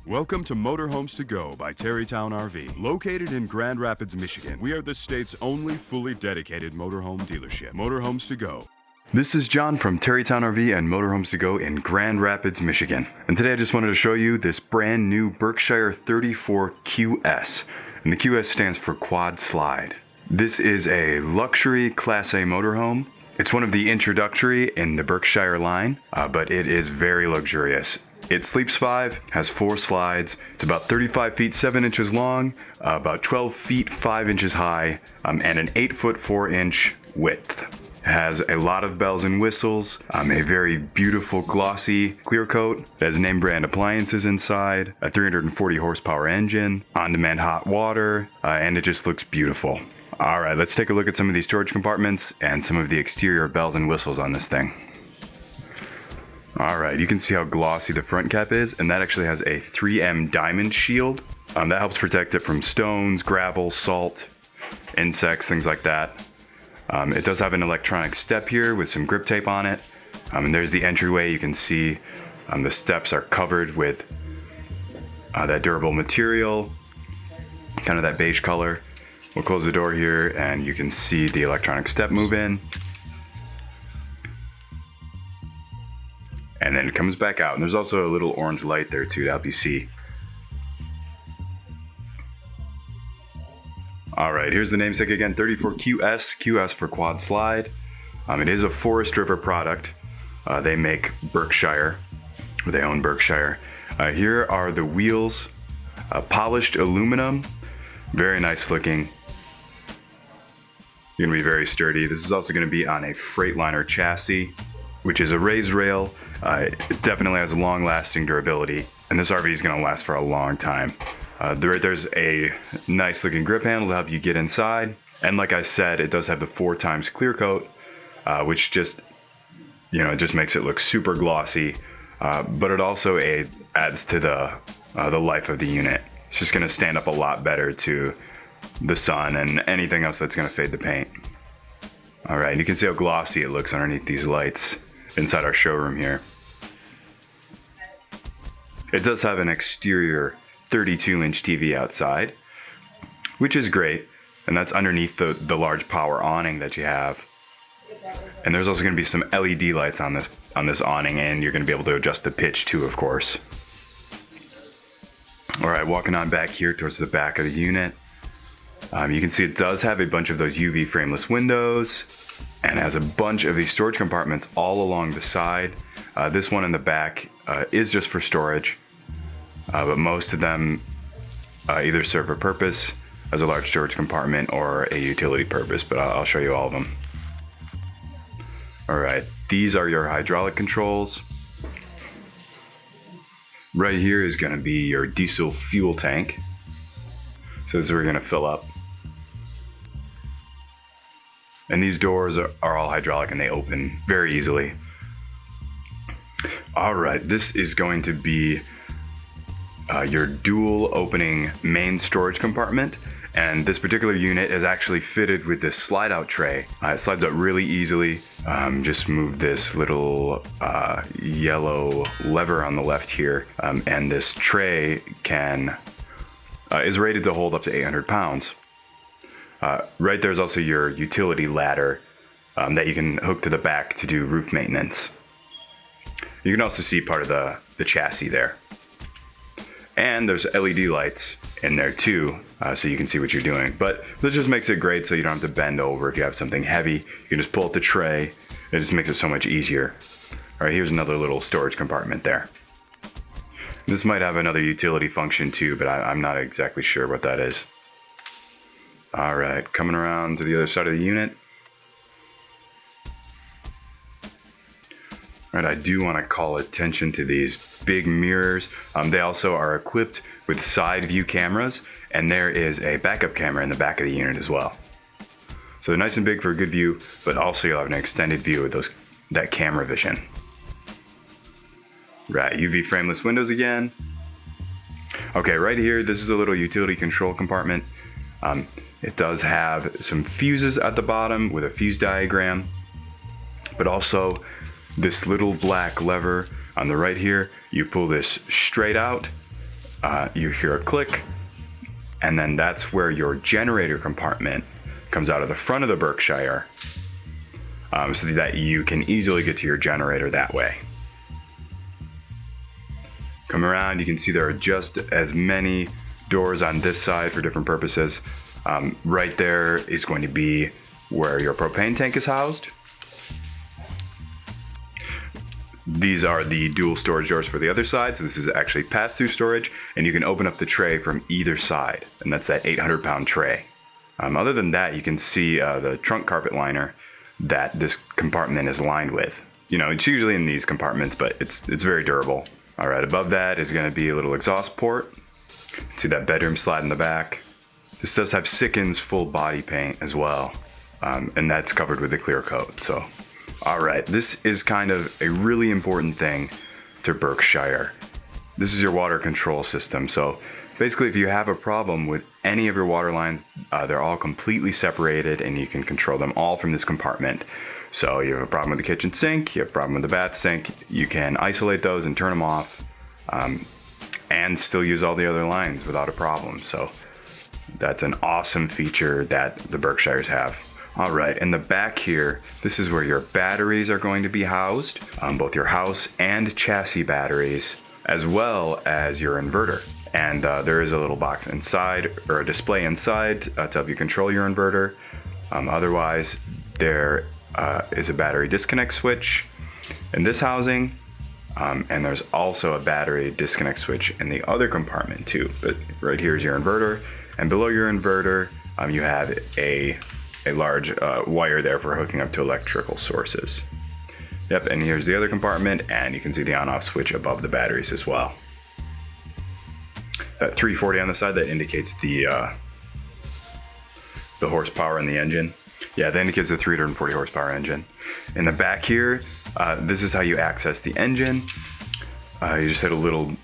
Welcome to Motorhomes to Go by Terrytown RV. Located in Grand Rapids, Michigan, we are the state's only fully dedicated motorhome dealership. Motorhomes to Go. This is John from Terrytown RV and Motorhomes to Go in Grand Rapids, Michigan. And today I just wanted to show you this brand new Berkshire 34QS. And the QS stands for Quad Slide. This is a luxury Class A motorhome. It's one of the introductory in the Berkshire line, but it is very luxurious. It sleeps 5, has 4 slides. It's about 35 feet 7 inches long, about 12 feet 5 inches high, and an 8 foot 4 inch width. It has a lot of bells and whistles, a very beautiful glossy clear coat. It has name brand appliances inside, a 340 horsepower engine, on-demand hot water, and it just looks beautiful. All right, let's take a look at some of these storage compartments and some of the exterior bells and whistles on this thing. All right, you can see how glossy the front cap is, and that actually has a 3M diamond shield. That helps protect it from stones, gravel, salt, insects, things like that. It does have an electronic step here with some grip tape on it. And there's the entryway. You can see the steps are covered with that durable material, kind of that beige color. We'll close the door here and you can see the electronic step move in. And then it comes back out. And there's also a little orange light there too to help you see. All right, here's the namesake again, 34QS, QS for Quad Slide. It is a Forest River product. They make Berkshire, or they own Berkshire. Here are the wheels, polished aluminum, very nice looking. You're gonna be very sturdy. This is also gonna be on a Freightliner chassis, which is a raised rail. It definitely has long lasting durability, and this RV is gonna last for a long time. There's a nice looking grip handle to help you get inside. And like I said, it does have the 4 times clear coat, which just makes it look super glossy. But it also adds to the life of the unit. It's just gonna stand up a lot better to the sun and anything else that's gonna fade the paint. All right, you can see how glossy it looks underneath these lights inside our showroom here. It does have an exterior 32-inch TV outside, which is great, and that's underneath the large power awning that you have. And there's also going to be some LED lights on this awning, and you're going to be able to adjust the pitch too, of course. All right, walking on back here towards the back of the unit, you can see it does have a bunch of those UV frameless windows, and has a bunch of these storage compartments all along the side. This one in the back is just for storage, but most of them either serve a purpose as a large storage compartment or a utility purpose, but I'll show you all of them. All right, these are your hydraulic controls. Right here is gonna be your diesel fuel tank. So this is where you're gonna fill up. And these doors are all hydraulic and they open very easily. All right, this is going to be your dual opening main storage compartment. And this particular unit is actually fitted with this slide out tray. It slides out really easily. Just move this little yellow lever on the left here. And this tray is rated to hold up to 800 pounds. Right there's also your utility ladder that you can hook to the back to do roof maintenance. You can also see part of the chassis there. And there's LED lights in there too, so you can see what you're doing. But this just makes it great so you don't have to bend over if you have something heavy. You can just pull out the tray. It just makes it so much easier. All right, here's another little storage compartment there. This might have another utility function too, but I'm not exactly sure what that is. All right, coming around to the other side of the unit. All right, I do want to call attention to these big mirrors. They also are equipped with side view cameras, and there is a backup camera in the back of the unit as well. So they're nice and big for a good view, but also you'll have an extended view with that camera vision. Right, UV frameless windows again. Okay, right here, this is a little utility control compartment. It does have some fuses at the bottom with a fuse diagram, but also this little black lever on the right here. You pull this straight out, you hear a click, and then that's where your generator compartment comes out of the front of the Berkshire, so that you can easily get to your generator that way. Come around, you can see there are just as many doors on this side for different purposes. Right there is going to be where your propane tank is housed. These are the dual storage doors for the other side, so this is actually pass-through storage, and you can open up the tray from either side, and that's that 800-pound tray. Other than that, you can see the trunk carpet liner that this compartment is lined with. You know, it's usually in these compartments, but it's very durable. All right, above that is going to be a little exhaust port. See that bedroom slide in the back. This does have Sikkens full body paint as well, and that's covered with a clear coat. So, all right, this is kind of a really important thing to Berkshire. This is your water control system. So basically, if you have a problem with any of your water lines, they're all completely separated, and you can control them all from this compartment. So you have a problem with the kitchen sink, you have a problem with the bath sink, you can isolate those and turn them off, and still use all the other lines without a problem. So that's an awesome feature that the Berkshires have. All right, in the back here, this is where your batteries are going to be housed, both your house and chassis batteries, as well as your inverter. And there is a little box inside, or a display inside, to help you control your inverter. Otherwise, there is a battery disconnect switch in this housing, and there's also a battery disconnect switch in the other compartment too. But right here is your inverter, and below your inverter, you have a large wire there for hooking up to electrical sources. Yep, and here's the other compartment, and you can see the on-off switch above the batteries as well. That 340 on the side, that indicates the horsepower in the engine. Yeah, that indicates the 340 horsepower engine. In the back here, this is how you access the engine. You just hit a little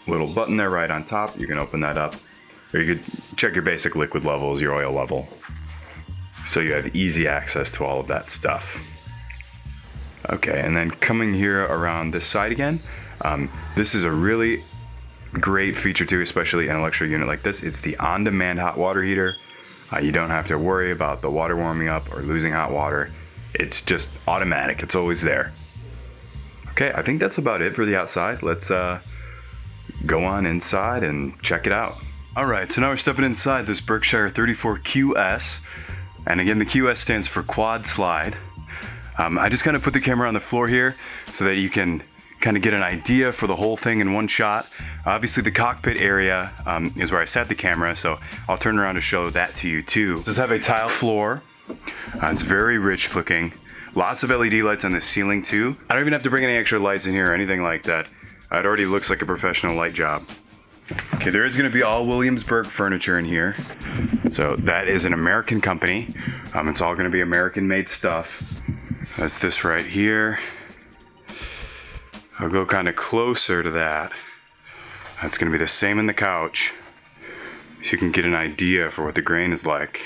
button there right on top. You can open that up, or you could check your basic liquid levels, your oil level. So you have easy access to all of that stuff. Okay, and then coming here around this side again, this is a really great feature too, especially in an electric unit like this. It's the on-demand hot water heater. You don't have to worry about the water warming up or losing hot water. It's just automatic, it's always there. Okay, I think that's about it for the outside. Let's go on inside and check it out. All right, so now we're stepping inside this Berkshire 34QS. And again, the QS stands for quad slide. I just kind of put the camera on the floor here so that you can kind of get an idea for the whole thing in one shot. Obviously the cockpit area is where I set the camera, so I'll turn around to show that to you too. It does have a tile floor. It's very rich looking. Lots of LED lights on the ceiling too. I don't even have to bring any extra lights in here or anything like that. It already looks like a professional light job. Okay, there is going to be all Williamsburg furniture in here. So that is an American company. It's all going to be American made stuff. That's this right here. I'll go kind of closer to that. That's going to be the same in the couch, so you can get an idea for what the grain is like.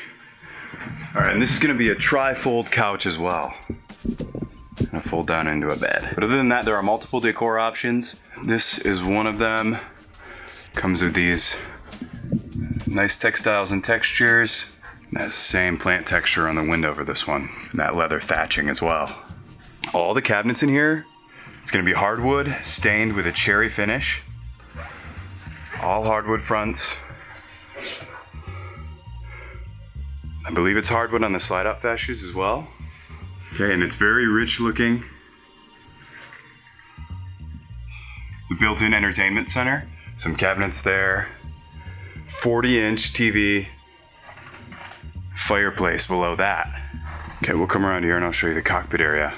All right, and this is going to be a tri-fold couch as well. Gonna fold down into a bed. But other than that, there are multiple decor options. This is one of them. Comes with these nice textiles and textures. That same plant texture on the window for this one. And that leather thatching as well. All the cabinets in here, it's gonna be hardwood, stained with a cherry finish. All hardwood fronts. I believe it's hardwood on the slide-out fascias as well. Okay, and it's very rich looking. It's a built-in entertainment center. Some cabinets there. 40-inch TV. Fireplace below that. Okay, we'll come around here and I'll show you the cockpit area.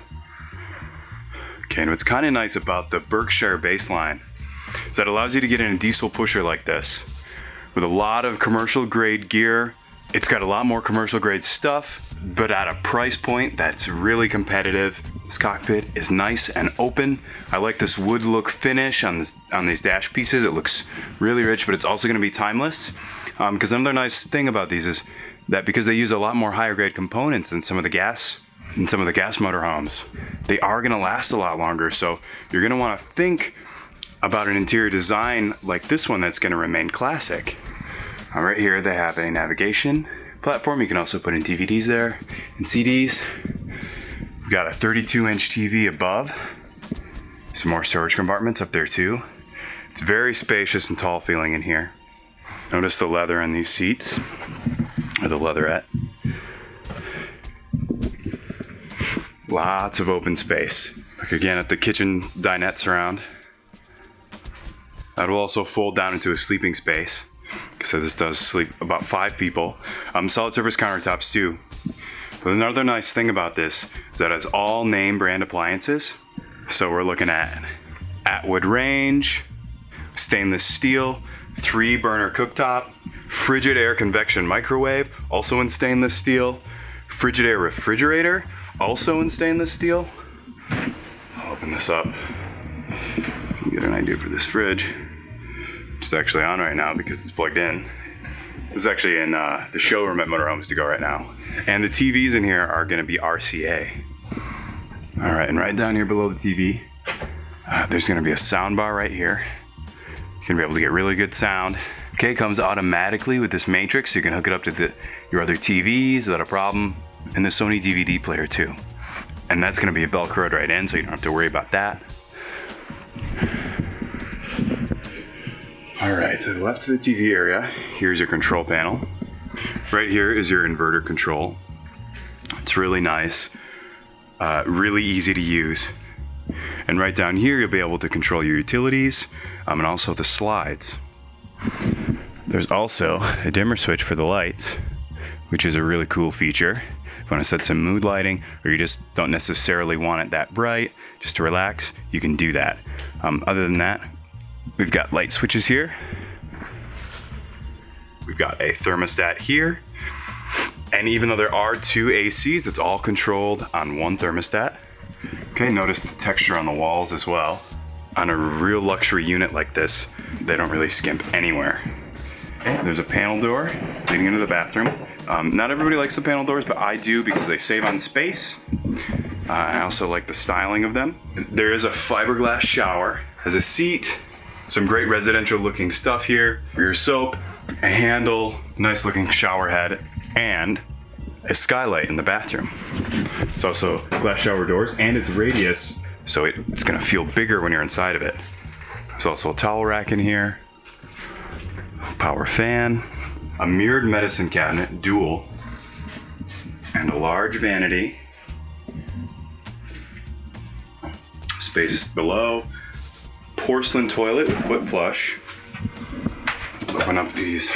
Okay, and what's kind of nice about the Berkshire baseline is that it allows you to get in a diesel pusher like this with a lot of commercial grade gear. It's got a lot more commercial grade stuff, but at a price point that's really competitive. This cockpit is nice and open. I like this wood look finish on these dash pieces. It looks really rich, but it's also gonna be timeless. Because another nice thing about these is that because they use a lot more higher grade components than some of the gas motorhomes, they are gonna last a lot longer. So you're gonna wanna think about an interior design like this one that's going to remain classic. Right here they have a navigation platform. You can also put in DVDs there and CDs. We've got a 32-inch TV above. Some more storage compartments up there too. It's very spacious and tall feeling in here. Notice the leather on these seats, or the leatherette. Lots of open space. Look again at the kitchen dinette surround. That will also fold down into a sleeping space. So this does sleep about 5 people. Solid surface countertops too. But another nice thing about this is that it's all name brand appliances. So we're looking at Atwood range, stainless steel, 3-burner cooktop, Frigidaire convection microwave, also in stainless steel, Frigidaire refrigerator, also in stainless steel. I'll open this up. You can get an idea for this fridge. It's actually on right now because it's plugged in. This is actually in the showroom at Motorhomes to go right now. And the TVs in here are gonna be RCA. All right, and right down here below the TV, there's gonna be a sound bar right here. You're gonna be able to get really good sound. Okay, it comes automatically with this matrix, so you can hook it up to your other TVs without a problem. And the Sony DVD player too. And that's gonna be Velcroed right in, so you don't have to worry about that. All right, to the left of the TV area, here's your control panel. Right here is your inverter control. It's really nice, really easy to use. And right down here, you'll be able to control your utilities and also the slides. There's also a dimmer switch for the lights, which is a really cool feature. If you want to set some mood lighting, or you just don't necessarily want it that bright, just to relax, you can do that. Other than that, we've got light switches here. We've got a thermostat here. And even though there are 2 ACs, it's all controlled on one thermostat. Okay, notice the texture on the walls as well. On a real luxury unit like this, they don't really skimp anywhere. There's a panel door leading into the bathroom. Not everybody likes the panel doors, but I do because they save on space. I also like the styling of them. There is a fiberglass shower, has a seat, some great residential looking stuff here for your soap, a handle, nice looking shower head, and a skylight in the bathroom. It's also glass shower doors, and it's radius, so it's gonna feel bigger when you're inside of it. There's also a towel rack in here, power fan, a mirrored medicine cabinet, dual, and a large vanity. Space below, porcelain toilet with foot flush. Let's open up these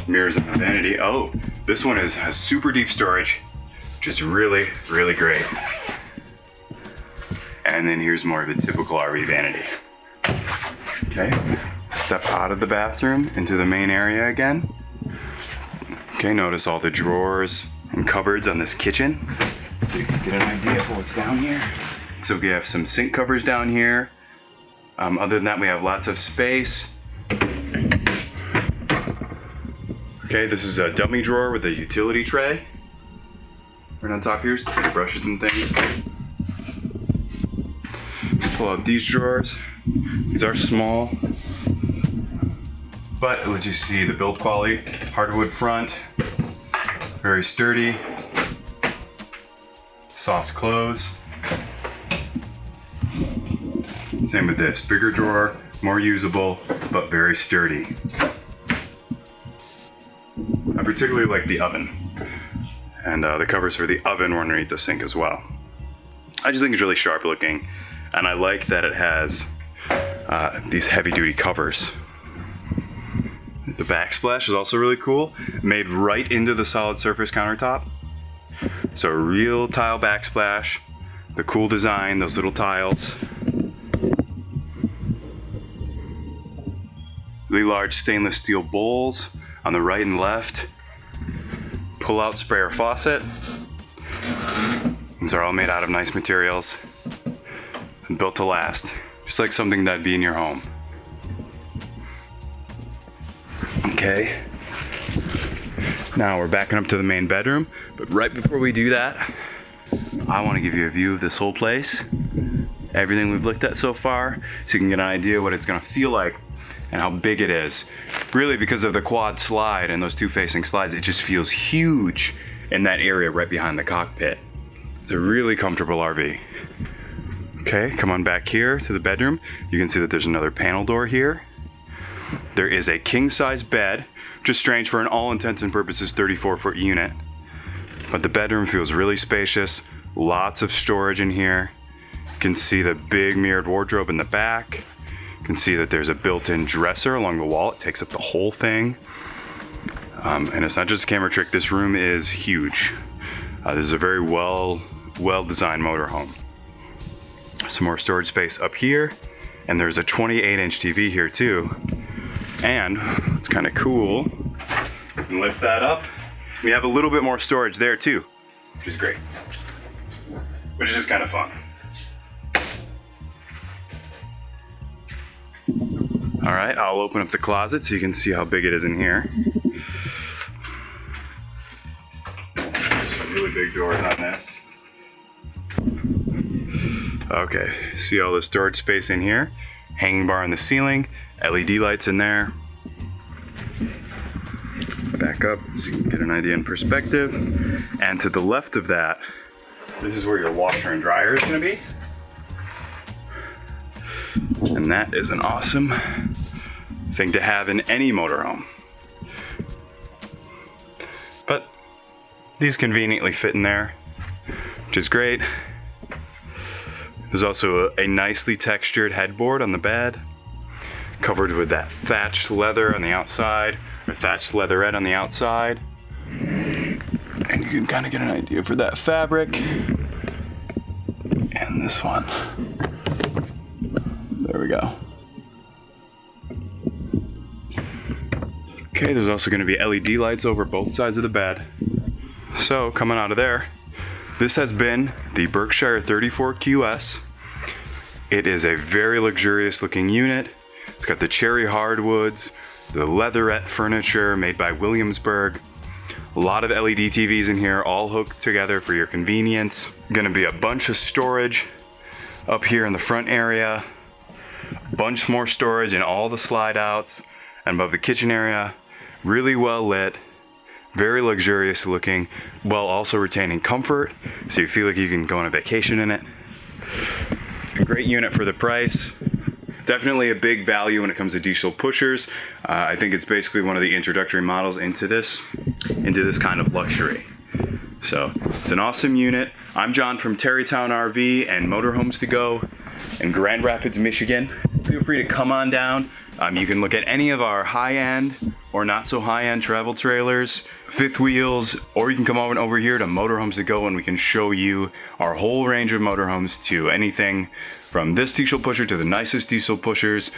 mirrors in the vanity. Oh, this one has super deep storage, which is really, really great. And then here's more of a typical RV vanity. Okay, step out of the bathroom into the main area again. Okay, notice all the drawers and cupboards on this kitchen, so you can get an idea of what's down here. So we have some sink covers down here. Other than that, we have lots of space. Okay, this is a dummy drawer with a utility tray. Right on top here, so put your brushes and things. Pull out these drawers. These are small, but it lets you see the build quality. Hardwood front, very sturdy. Soft close. Same with this, bigger drawer, more usable, but very sturdy. I particularly like the oven, and the covers for the oven were underneath the sink as well. I just think it's really sharp looking, and I like that it has these heavy duty covers. The backsplash is also really cool, made right into the solid surface countertop. So a real tile backsplash, the cool design, those little tiles. Really large stainless steel bowls on the right and left. Pull out sprayer faucet. These are all made out of nice materials and built to last, just like something that'd be in your home. Okay, now we're backing up to the main bedroom, but right before we do that, I want to give you a view of this whole place everything we've looked at so far, so you can get an idea what it's gonna feel like and how big it is. Really, because of the quad slide and those two facing slides, it just feels huge in that area right behind the cockpit. It's a really comfortable RV. Okay, come on back here to the bedroom. You can see that there's another panel door here. There is a king-size bed, which is strange for an all intents and purposes 34-foot unit. But the bedroom feels really spacious, lots of storage in here. You can see the big mirrored wardrobe in the back. You can see that there's a built-in dresser along the wall. It takes up the whole thing. And it's not just a camera trick, this room is huge. This is a very well-designed motorhome. Some more storage space up here, and there's a 28-inch TV here too. And it's kind of cool, you can lift that up. We have a little bit more storage there too, which is great. Which is just kind of fun. All right, I'll open up the closet so you can see how big it is in here. Some really big doors on this. Okay, see all the storage space in here. Hanging bar on the ceiling, LED lights in there. Back up so you can get an idea in perspective. And to the left of that, this is where your washer and dryer is gonna be. And that is an awesome thing to have in any motorhome. But these conveniently fit in there, which is great. There's also a nicely textured headboard on the bed, covered with that thatched leather on the outside, or thatched leatherette on the outside. And you can kind of get an idea for that fabric. And this one. There we go. Okay, there's also going to be LED lights over both sides of the bed. So, coming out of there, this has been the Berkshire 34QS. It is a very luxurious looking unit. It's got the cherry hardwoods, the leatherette furniture made by Williamsburg. A lot of LED TVs in here, all hooked together for your convenience. Gonna be a bunch of storage up here in the front area. A bunch more storage in all the slide outs and above the kitchen area. Really well lit. Very luxurious looking, while also retaining comfort, so you feel like you can go on a vacation in it. A great unit for the price. Definitely a big value when it comes to diesel pushers. I think it's basically one of the introductory models into this kind of luxury. So it's an awesome unit. I'm John from Terrytown RV and Motorhomes to Go in Grand Rapids, Michigan. Feel free to come on down. You can look at any of our high-end or not so high-end travel trailers, fifth wheels, or you can come over here to Motorhomes to Go and we can show you our whole range of motorhomes, to anything from this diesel pusher to the nicest diesel pushers,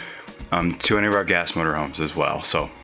to any of our gas motorhomes as well. So